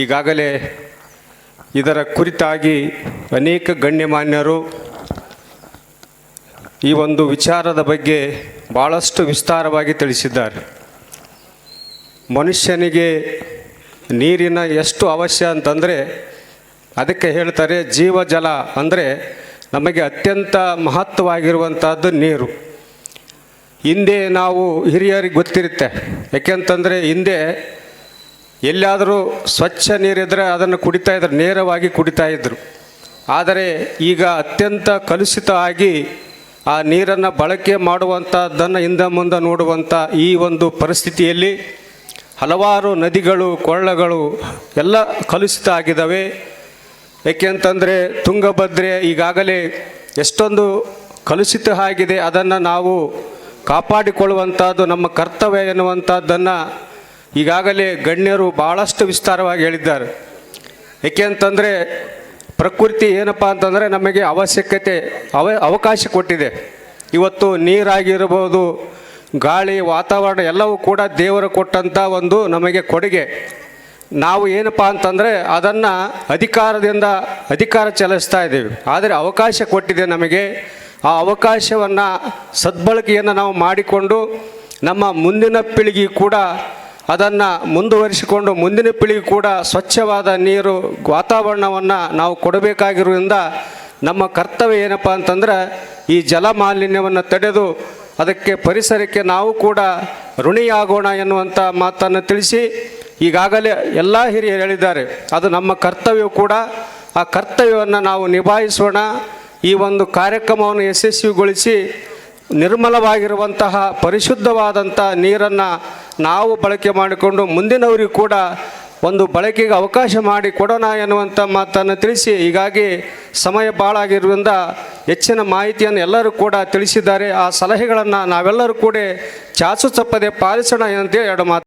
ಈಗಾಗಲೇ ಇದರ ಕುರಿತಾಗಿ ಅನೇಕ ಗಣ್ಯಮಾನ್ಯರು ಈ ಒಂದು ವಿಚಾರದ ಬಗ್ಗೆ ಭಾಳಷ್ಟು ವಿಸ್ತಾರವಾಗಿ ತಿಳಿಸಿದ್ದಾರೆ. ಮನುಷ್ಯನಿಗೆ ನೀರಿನ ಎಷ್ಟು ಅವಶ್ಯ ಅಂತಂದರೆ ಅದಕ್ಕೆ ಹೇಳ್ತಾರೆ ಜೀವಜಲ ಅಂದರೆ ನಮಗೆ ಅತ್ಯಂತ ಮಹತ್ವವಾಗಿರುವಂಥದ್ದು ನೀರು. ಹಿಂದೆ ನಾವು ಹಿರಿಯರಿಗೆ ಗೊತ್ತಿರುತ್ತೆ, ಯಾಕೆಂತಂದರೆ ಹಿಂದೆ ಎಲ್ಲಾದರೂ ಸ್ವಚ್ಛ ನೀರಿದ್ದರೆ ಅದನ್ನು ಕುಡಿತಾಯಿದ್ರು, ನೇರವಾಗಿ ಕುಡಿತಾಯಿದ್ರು. ಆದರೆ ಈಗ ಅತ್ಯಂತ ಕಲುಷಿತ ಆಗಿ ಆ ನೀರನ್ನು ಬಳಕೆ ಮಾಡುವಂಥದ್ದನ್ನು ಹಿಂದೆ ಮುಂದೆ ನೋಡುವಂಥ ಈ ಒಂದು ಪರಿಸ್ಥಿತಿಯಲ್ಲಿ ಹಲವಾರು ನದಿಗಳು ಕೊಳ್ಳಗಳು ಎಲ್ಲ ಕಲುಷಿತ ಆಗಿದ್ದಾವೆ. ಏಕೆಂತಂದರೆ ತುಂಗಭದ್ರೆ ಈಗಾಗಲೇ ಎಷ್ಟೊಂದು ಕಲುಷಿತ ಆಗಿದೆ, ಅದನ್ನು ನಾವು ಕಾಪಾಡಿಕೊಳ್ಳುವಂಥದ್ದು ನಮ್ಮ ಕರ್ತವ್ಯ ಎನ್ನುವಂಥದ್ದನ್ನು ಈಗಾಗಲೇ ಗಣ್ಯರು ಭಾಳಷ್ಟು ವಿಸ್ತಾರವಾಗಿ ಹೇಳಿದ್ದಾರೆ. ಏಕೆಂತಂದರೆ ಪ್ರಕೃತಿ ಏನಪ್ಪ ಅಂತಂದರೆ ನಮಗೆ ಅವಶ್ಯಕತೆ ಅವಕಾಶ ಕೊಟ್ಟಿದೆ. ಇವತ್ತು ನೀರಾಗಿರ್ಬೋದು, ಗಾಳಿ, ವಾತಾವರಣ ಎಲ್ಲವೂ ಕೂಡ ದೇವರು ಕೊಟ್ಟಂಥ ಒಂದು ನಮಗೆ ಕೊಡುಗೆ. ನಾವು ಏನಪ್ಪ ಅಂತಂದರೆ ಅದನ್ನು ಅಧಿಕಾರ ಚಲಿಸ್ತಾ ಇದ್ದೀವಿ. ಆದರೆ ಅವಕಾಶ ಕೊಟ್ಟಿದೆ ನಮಗೆ. ಆ ಅವಕಾಶವನ್ನು ಸದ್ಬಳಕೆಯನ್ನು ನಾವು ಮಾಡಿಕೊಂಡು ನಮ್ಮ ಮುಂದಿನ ಪೀಳಿಗೆ ಕೂಡ ಅದನ್ನು ಮುಂದುವರಿಸಿಕೊಂಡು ಮುಂದಿನ ಪೀಳಿಗೆ ಕೂಡ ಸ್ವಚ್ಛವಾದ ನೀರು ವಾತಾವರಣವನ್ನು ನಾವು ಕೊಡಬೇಕಾಗಿರೋದ್ರಿಂದ ನಮ್ಮ ಕರ್ತವ್ಯ ಏನಪ್ಪ ಅಂತಂದ್ರೆ ಈ ಜಲ ಮಾಲಿನ್ಯವನ್ನು ತಡೆದು ಅದಕ್ಕೆ ಪರಿಸರಕ್ಕೆ ನಾವು ಕೂಡ ಋಣಿಯಾಗೋಣ ಎನ್ನುವಂಥ ಮಾತನ್ನು ತಿಳಿಸಿ ಈಗಾಗಲೇ ಎಲ್ಲ ಹಿರಿಯರು ಹೇಳಿದ್ದಾರೆ. ಅದು ನಮ್ಮ ಕರ್ತವ್ಯ ಕೂಡ. ಆ ಕರ್ತವ್ಯವನ್ನು ನಾವು ನಿಭಾಯಿಸೋಣ. ಈ ಒಂದು ಕಾರ್ಯಕ್ರಮವನ್ನು ಯಶಸ್ವಿಗೊಳಿಸಿ ನಿರ್ಮಲವಾಗಿರುವಂತಹ ಪರಿಶುದ್ಧವಾದಂಥ ನೀರನ್ನು ನಾವು ಬಳಕೆ ಮಾಡಿಕೊಂಡು ಮುಂದಿನವರಿಗೂ ಕೂಡ ಒಂದು ಬಳಕೆಗೆ ಅವಕಾಶ ಮಾಡಿ ಕೊಡೋಣ ಎನ್ನುವಂಥ ಮಾತನ್ನು ತಿಳಿಸಿ, ಹೀಗಾಗಿ ಸಮಯ ಭಾಳ ಆಗಿರುವುದರಿಂದ ಹೆಚ್ಚಿನ ಮಾಹಿತಿಯನ್ನು ಎಲ್ಲರೂ ಕೂಡ ತಿಳಿಸಿದ್ದಾರೆ. ಆ ಸಲಹೆಗಳನ್ನು ನಾವೆಲ್ಲರೂ ಕೂಡ ಚಾಚು ತಪ್ಪದೆ ಪಾಲಿಸೋಣ ಅಂತೇಳಿ ಎರಡು ಮಾತು